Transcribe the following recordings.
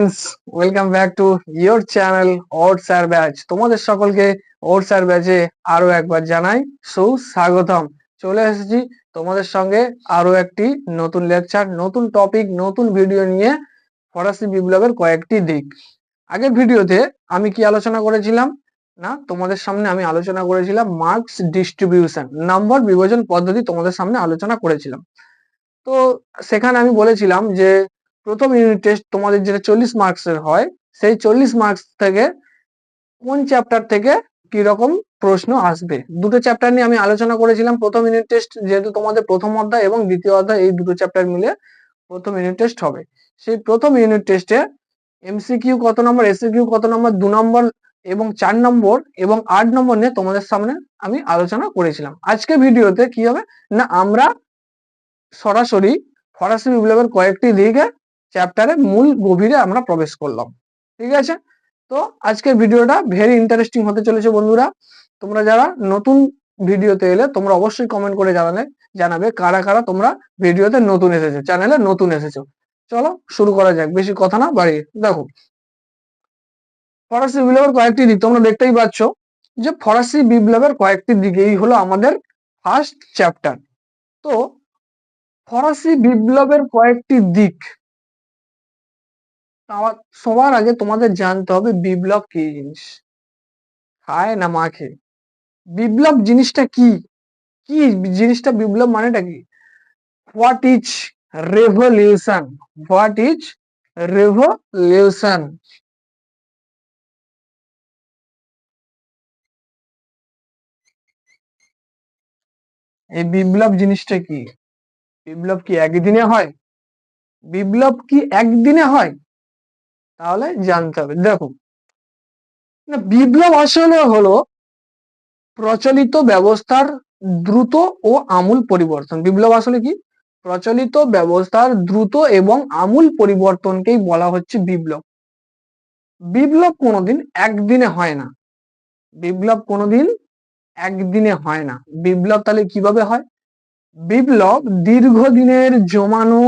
Welcome back to your channel oats আর batch. তোমাদের সকলকে ওটস আর ব্যাচে আরো একবার জানাই সুস্বাগতম। চলে এসেছি তোমাদের সঙ্গে আরো একটি নতুন লেকচার, নতুন টপিক, নতুন ভিডিও নিয়ে। ফরাসি বিপ্লবের কয়েকটি দিক। আগের ভিডিওতে আমি কি আলোচনা করেছিলাম না, তোমাদের সামনে আমি আলোচনা করেছিলাম মার্কস ডিস্ট্রিবিউশন, নম্বর বিভাজন পদ্ধতি তোমাদের সামনে আলোচনা করেছিলাম। তো সেখানে আমি বলেছিলাম যে প্রথম ইউনিট টেস্ট তোমাদের যেটা 40 মার্কসের হয়, সেই 40 মার্কস থেকে কোন চ্যাপ্টার থেকে কি রকম প্রশ্ন আসবে। দুটো চ্যাপ্টার নিয়ে আমি আলোচনা করেছিলাম। প্রথম ইউনিট টেস্ট যেহেতু তোমাদের প্রথম অধ্যায় এবং দ্বিতীয় অধ্যায়, এই দুটো চ্যাপ্টার মিলে প্রথম ইউনিট টেস্ট হবে। সেই প্রথম ইউনিট টেস্টে এমসিকিউ কত নম্বর, এসিকিউ কত নম্বর, 2 নম্বর এবং 4 নম্বর এবং 8 নম্বর নিয়ে তোমাদের সামনে আমি আলোচনা করেছিলাম। আজকে ভিডিওতে কি হবে না, আমরা সরাসরি ফরাসি বিপ্লবের কয়েকটি দিকে চ্যাপ্টারে মূল গভীরে আমরা প্রবেশ করলাম। ঠিক আছে, তো আজকের ভিডিওটা ভেরি ইন্টারেস্টিং হতে চলেছে বন্ধুরা। তোমরা যারা নতুন ভিডিওতে এলে তোমরা অবশ্যই কমেন্ট করে জানাবে কারা কারা তোমরা ভিডিওতে নতুন এসেছো, চ্যানেলে নতুন এসেছো। চলো শুরু করা যাক, বেশি কথা না বাড়িয়ে। দেখো, ফরাসি বিপ্লবের কয়েকটি দিক তোমরা দেখতেই পাচ্ছ যে ফরাসি বিপ্লবের কয়েকটি দিক, এই হলো আমাদের ফার্স্ট চ্যাপ্টার। তো ফরাসি বিপ্লবের কয়েকটি দিক, সবার আগে তোমাদের জানতে হবে বিপ্লব কি জিনিস। খায় না মাখে, বিপ্লব জিনিসটা কি, কি জিনিসটা, বিপ্লব মানেটা কি? What is revolution, what is revolution. এই বিপ্লব জিনিসটা কি? বিপ্লব কি একদিনে হয়? বিপ্লব কি একদিনে হয়? তাহলে জানতে হবে। দেখো, না, বিপ্লব আসলে হলো প্রচলিত ব্যবস্থার দ্রুত ও আমূল পরিবর্তন। বিপ্লব আসলে কি? প্রচলিত ব্যবস্থার দ্রুত এবং আমূল পরিবর্তনকেই বলা হচ্ছে বিপ্লব। বিপ্লব কোনোদিন একদিনে হয় না, বিপ্লব কোনোদিন একদিনে হয় না। বিপ্লব তাহলে কিভাবে হয়? বিপ্লব দীর্ঘদিনের জমানো,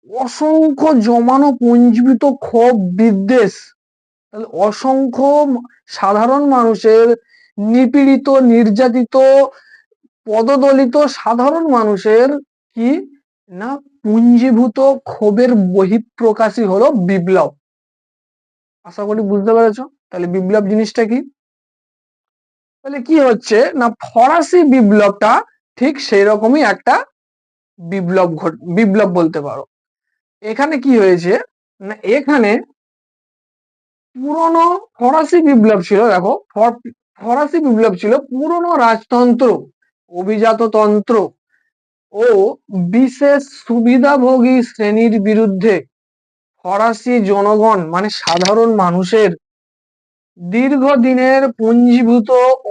অসংখ্য জমানো পুঞ্জীভূত ক্ষোভ, বিদ্বেষ, তাহলে অসংখ্য সাধারণ মানুষের, নিপীড়িত, নির্যাতিত, পদদলিত সাধারণ মানুষের কি না পুঞ্জীভূত ক্ষোভের বহিঃপ্রকাশই হলো বিপ্লব। আশা করি বুঝতে পেরেছো। তাহলে বিপ্লব জিনিসটা কি? তাহলে কি হচ্ছে না, ফরাসি বিপ্লবটা ঠিক সেই রকমই একটা বিপ্লব বলতে পারো। এখানে কি হয়েছে না, এখানে পুরনো ফরাসি বিপ্লব ছিল। দেখো, ফরাসি বিপ্লব ছিল পুরনো রাজতন্ত্র, অভিজাততন্ত্র ও বিশেষ সুবিধাভোগী শ্রেণীর বিরুদ্ধে ফরাসি জনগণ মানে সাধারণ মানুষের দীর্ঘদিনের পুঞ্জীভূত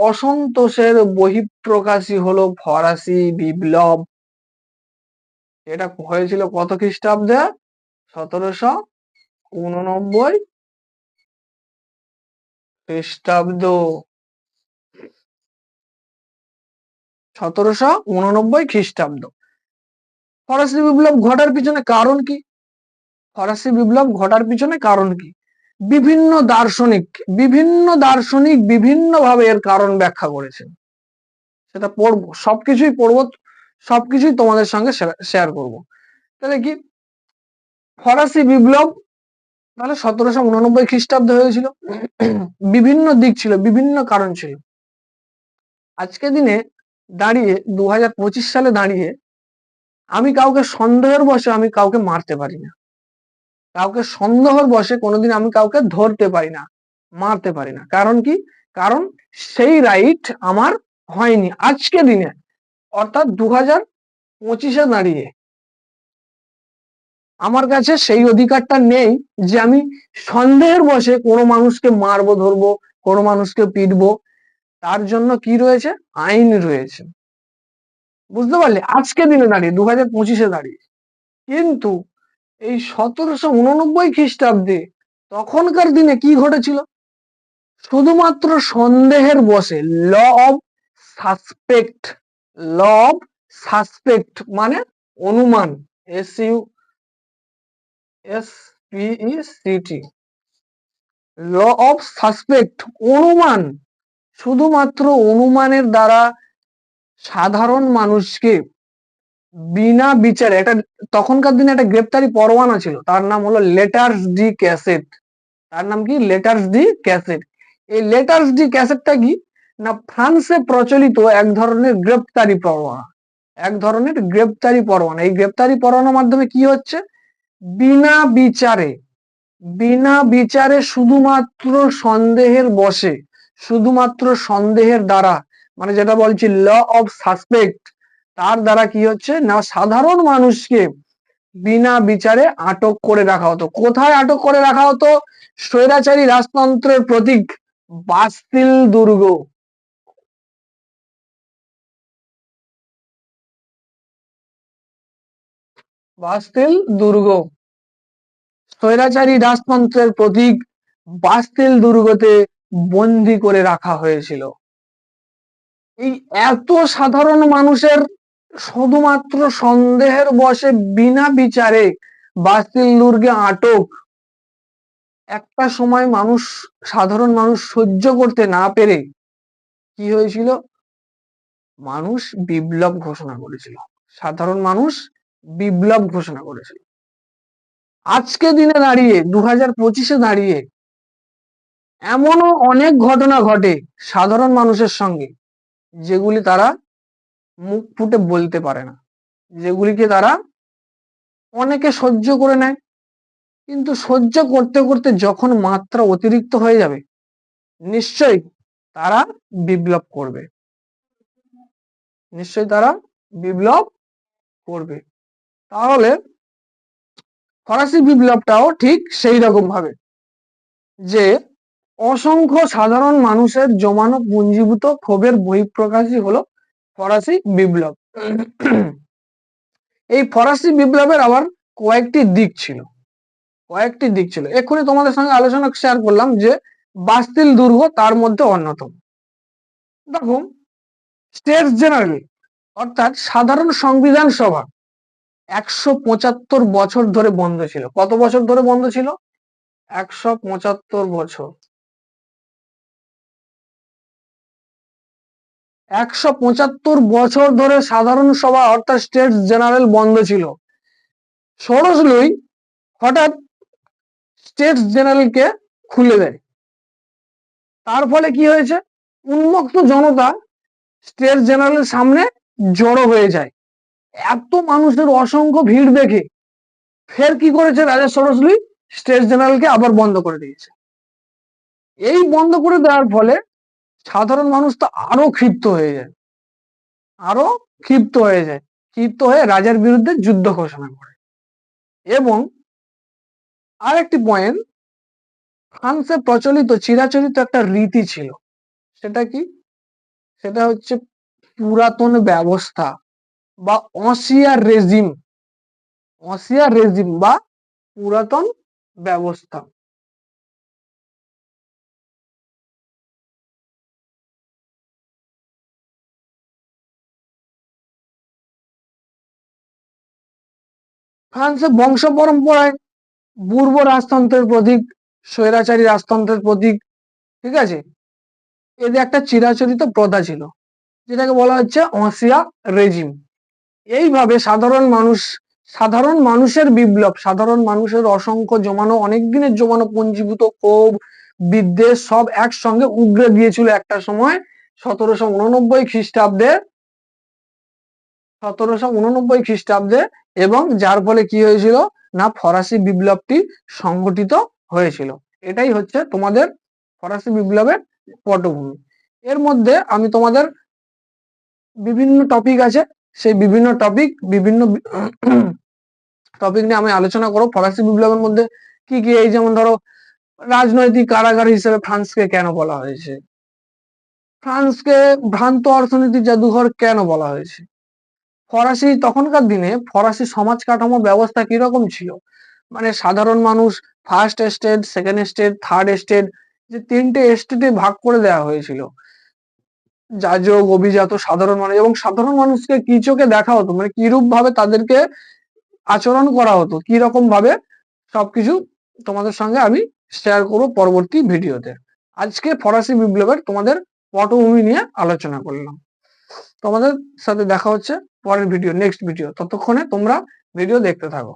অসন্তোষের বহিঃপ্রকাশই হলো ফরাসি বিপ্লব। এটা হয়েছিল কত খ্রিস্টাব্দে? 1789 খ্রিস্টাব্দ। 1789 খ্রিস্টাব্দ। ফরাসি বিপ্লব ঘটার পিছনে কারণ কি? ফরাসি বিপ্লব ঘটার পিছনে কারণ কি? বিভিন্ন দার্শনিক বিভিন্নভাবে এর কারণ ব্যাখ্যা করেছেন। সেটা পড়বো, সবকিছুই পড়বো, সবকিছুই তোমাদের সঙ্গে শেয়ার করব। তাহলে কি ফরাসি বিপ্লব তাহলে 1789 খ্রিস্টাব্দে হয়েছিল। বিভিন্ন দিক ছিল, বিভিন্ন কারণ ছিল। আজকের দিনে দাঁড়িয়ে 2025 সালে দাঁড়িয়ে আমি কাউকে সন্দেহের বশে আমি কাউকে মারতে পারি না, কাউকে সন্দেহের বশে কোনোদিন আমি কাউকে ধরতে পারি না, মারতে পারি না। কারণ কি? কারণ সেই রাইট আমার হয়নি আজকে দিনে, অর্থাৎ 2025-এ দাঁড়িয়ে আমার কাছে সেই অধিকারটা নেই যে আমি সন্দেহের বশে কোনো মানুষকে মারবো, ধরবো, কোনো মানুষকে পিটবো। তার জন্য কি রয়েছে? আইন রয়েছে। বুঝতে পারলে? আজকে দিনে দাঁড়িয়ে 2025-এ দাঁড়িয়ে। কিন্তু এই 1789 খ্রিস্টাব্দে তখনকার দিনে কি ঘটেছিল? শুধুমাত্র সন্দেহের বশে, law of suspect, law of suspect মানে অনুমান, SUSPECT, ল অফ সাসপেক্ট, অনুমান, শুধুমাত্র অনুমানের দ্বারা সাধারণ মানুষকে বিনা বিচারে, একটা তখনকার দিনে একটা গ্রেপ্তারি পরোয়ানা ছিল, তার নাম হলো লেটার্স ডি ক্যাসেট। তার নাম কি? Letters D cassette. এই লেটার্স ডি ক্যাসেটটা কি না, ফ্রান্সে প্রচলিত এক ধরনের গ্রেপ্তারি পরোয়ানা, এক ধরনের গ্রেপ্তারি পরোয়ানা। এই গ্রেপ্তারি পরোয়ানার মাধ্যমে কি হচ্ছে, বিনা বিচারে, বিনা বিচারে শুধুমাত্র সন্দেহের বশে, শুধুমাত্র সন্দেহের দ্বারা, মানে যেটা বলছি ল অফ সাসপেক্ট, তার দ্বারা কি হচ্ছে না সাধারণ মানুষকে বিনা বিচারে আটক করে রাখা হতো। কোথায় আটক করে রাখা হতো? স্বৈরাচারী রাজতন্ত্রের প্রতীক বাস্তিল দুর্গ। বাস্তিল দুর্গ, স্বৈরাচারী রাজতন্ত্রের প্রতীক বাস্তিল দুর্গতে বন্দি করে রাখা হয়েছিল। এই এত সাধারণ মানুষের শুধুমাত্র সন্দেহের বশে বিনা বিচারে বাস্তিল দুর্গে আটক, একটা সময় মানুষ, সাধারণ মানুষ সহ্য করতে না পেরে কি হয়েছিল, মানুষ বিপ্লব ঘোষণা করেছিল। সাধারণ মানুষ বিপ্লব ঘোষণা করেছিল। আজকে দিনে দাঁড়িয়ে 2025-এ দাঁড়িয়ে এমনও অনেক ঘটনা ঘটে সাধারণ মানুষের সঙ্গে, যেগুলি তারা মুখ ফুটে বলতে পারে না, যেগুলিকে তারা অনেকে সহ্য করে নেয়, কিন্তু সহ্য করতে করতে যখন মাত্রা অতিরিক্ত হয়ে যাবে, নিশ্চয়ই তারা বিপ্লব করবে, নিশ্চয়ই তারা বিপ্লব করবে। তাহলে ফরাসি বিপ্লবটাও ঠিক সেই রকম ভাবে, যে অসংখ্য সাধারণ মানুষের জমানো পুঞ্জীভূত ক্ষোভের বহিঃপ্রকাশই হলো ফরাসি বিপ্লব। এই ফরাসি বিপ্লবের আবার কয়েকটি দিক ছিল, কয়েকটি দিক ছিল। এক্ষুনি তোমাদের সঙ্গে আলোচনা শেয়ার করলাম যে বাস্তিল দুর্গ তার মধ্যে অন্যতম। দেখো, স্টেটস জেনারেল অর্থাৎ সাধারণ সংবিধান সভা 175 বছর ধরে বন্ধ ছিল। কত বছর ধরে বন্ধ ছিল? 175 বছর। 175 বছর ধরে সাধারণ সভা অর্থাৎ স্টেটস জেনারেল বন্ধ ছিল। ষোড়শ লুই হঠাৎ স্টেটস জেনারেলকে খুলে দেয়। তার ফলে কি হয়েছে, উন্মুক্ত জনতা স্টেটস জেনারেলের সামনে জড়ো হয়ে যায়। এত মানুষের অসংখ্য ভিড় দেখে ফের কি করেছে রাজা ষোড়শ লুই, স্টেটস জেনারেলকে আবার বন্ধ করে দিয়েছে। এই বন্ধ করে দেওয়ার ফলে সাধারণ মানুষ তো আরো ক্ষিপ্ত হয়ে যায়, আরো ক্ষিপ্ত হয়ে যায়, ক্ষিপ্ত হয়ে রাজার বিরুদ্ধে যুদ্ধ ঘোষণা করে। এবং আরেকটি পয়েন্ট, ফ্রান্সে প্রচলিত চিরাচরিত একটা রীতি ছিল, সেটা কি? সেটা হচ্ছে পুরাতন ব্যবস্থা বা অসিয়া রেজিম, অসিয়া রেজিম বা পুরাতন ব্যবস্থা। ফ্রান্সে বংশ পরম্পরায় পূর্ব রাজতন্ত্রের প্রতীক, স্বৈরাচারী রাজতন্ত্রের প্রতীক, ঠিক আছে, এদের একটা চিরাচরিত প্রথা ছিল, যেটাকে বলা হচ্ছে অসিয়া রেজিম। এইভাবে সাধারণ মানুষ, সাধারণ মানুষের বিপ্লব, সাধারণ মানুষের অসংখ্য জমানো, অনেক দিনের জমানো পুঞ্জীভূত ক্ষোভ, বিদ্বেষ সব একসঙ্গে উগরে দিয়েছিল একটা সময় 1789 খ্রিস্টাব্দে, 1789 খ্রিস্টাব্দে। এবং যার ফলে কি হয়েছিল না ফরাসি বিপ্লবটি সংগঠিত হয়েছিল। এটাই হচ্ছে তোমাদের ফরাসি বিপ্লবের পটভূমি। এর মধ্যে আমি তোমাদের বিভিন্ন টপিক আছে, সেই বিভিন্ন টপিক, বিভিন্ন টপিক নিয়ে আমি আলোচনা করব। ফরাসি বিপ্লবের মধ্যে কি কি, এই যেমন ধরো রাজনৈতিক কারাগার হিসেবে ফ্রান্সকে কেন বলা হয়েছে, ফ্রান্সকে ভ্রান্ত অর্থনীতির জাদুঘর কেন বলা হয়েছে, ফরাসি তখনকার দিনে ফরাসি সমাজ কাঠামো ব্যবস্থা কিরকম ছিল, মানে সাধারণ মানুষ first estate, second estate, third estate, যে তিনটে এস্টেটে ভাগ করে দেওয়া হয়েছিল, যাজক, অভিজাত, সাধারণ মানুষ, এবং সাধারণ মানুষকে কি চোখে দেখা হতো, মানে কিরূপ ভাবে তাদেরকে আচরণ করা হতো, কি রকম ভাবে, সবকিছু তোমাদের সঙ্গে আমি শেয়ার করবো পরবর্তী ভিডিওতে। আজকে ফরাসি বিপ্লবের তোমাদের পটভূমি নিয়ে আলোচনা করলাম। তোমাদের সাথে দেখা হচ্ছে পরের ভিডিও, নেক্সট ভিডিও। ততক্ষণে তোমরা ভিডিও দেখতে থাকো।